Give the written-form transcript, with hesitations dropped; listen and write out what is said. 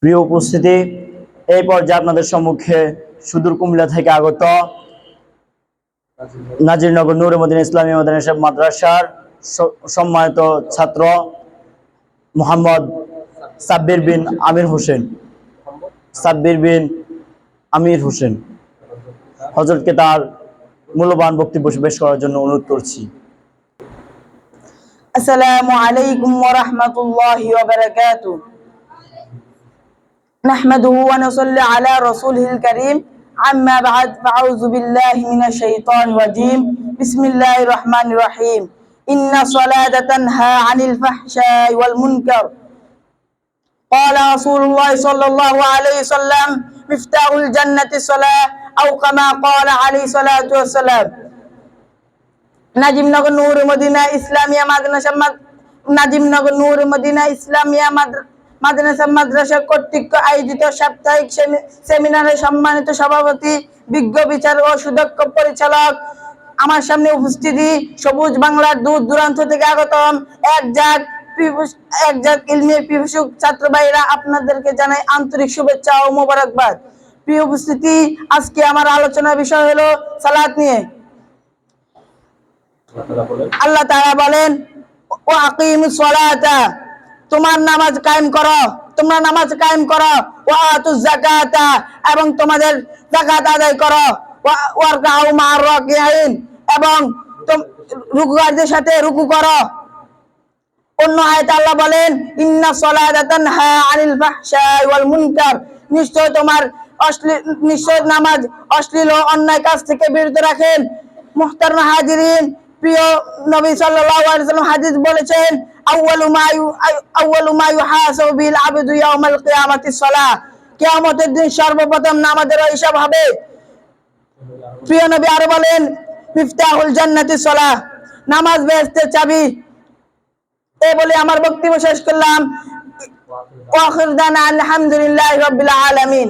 প্রিয় উপস্থিতি, এই পর্যায়ে আপনাদের সম্মুখে সুদূর কুমিল্লা থেকে আগত নাজিরনগর নূরে মদিনা ইসলামী মাদ্রাসার সম্মানিত ছাত্র মোহাম্মদ সাব্বির বিন আমির হোসেন হযরতকে তার মূল্যবান বক্তব্য পেশ করার জন্য অনুরোধ করছি। আসসালামু আলাইকুম ওয়া রাহমাতুল্লাহি ওয়া বারাকাতুহু। নাহমাদুহু ওয়া নুসাল্লি আলা রাসূলিল কারীম। আম্মা বা'দ, ফাআউযু বিল্লাহি মিনাশ শাইতানির রাজীম। বিসমিল্লাহির রহমানির রহিম। ইন্না সালাতা তানহা আনিল ফাহশাই ওয়াল মুনকার। ক্বালা রাসূলুল্লাহ সাল্লাল্লাহু আলাইহি ওয়াসাল্লাম, মিফতাহুল জান্নাতি সালাহ, আও কামা ক্বালা আলাইহিস সালাতু ওয়াস সালাম। নাজিমনগর নূর মদিনা ইসলামিয়া মাদ্রাসা কর্তৃক আয়োজিত সাপ্তাহিক সেমিনারে সম্মানিত সভাপতি, বিজ্ঞ বিচার ও সুদক্ষ পরিচালক, আমার সামনে উপস্থিতি সবুজ বাংলার দূর দূরান্ত থেকে আগতম একজাত ইলমে পিপাসুক ছাত্র ভাইরা, আপনাদেরকে জানাই আন্তরিক শুভেচ্ছা ও মোবারকবাদ। প্রিয় উপস্থিতি, আজকে আমার আলোচনার বিষয় হলো সালাত নিয়ে। আল্লাহ তাআলা বলেন, ওয়া আকিমুস সালাতা, তোমরা নামাজ কায়েম করো, ওয়া আতুজ যাকাতা, এবং তোমাদের যাকাত আদায় করো, ওয়ারকাউ মা'আর রাকিঈন, এবং রুকুকারীদের সাথে রুকু করো। অন্য আয়াতে আল্লাহ বলেন, ইন্না সালাতা তানহা আনিল ফাহশাই ওয়াল মুনকার, নিশ্চয় নামাজ অশ্লীল ও অন্যায় কাজ থেকে বিরত রাখেন। মুহতারাম হাজিরিন, প্রিয় নবী সাল্লাল্লাহু আলাইহি ওয়াসাল্লাম হাদিস বলেছেন, আউয়ালু মা ইউহাসাবু বিল আবদু ইয়াউমাল কিয়ামাতিস সালাহ, কিয়ামতের দিন সর্বপ্রথম নামাজের হিসাব হবে। প্রিয় নবী আরো বলেন, মিফতাহুল জান্নাতিস সালাহ, নামাজ বেহেশতের চাবি। এই বলে আমার বক্তব্য শেষ করলাম। ওয়া আখিরু দাওয়ানা আলহামদুলিল্লাহি রাব্বিল আলামিন।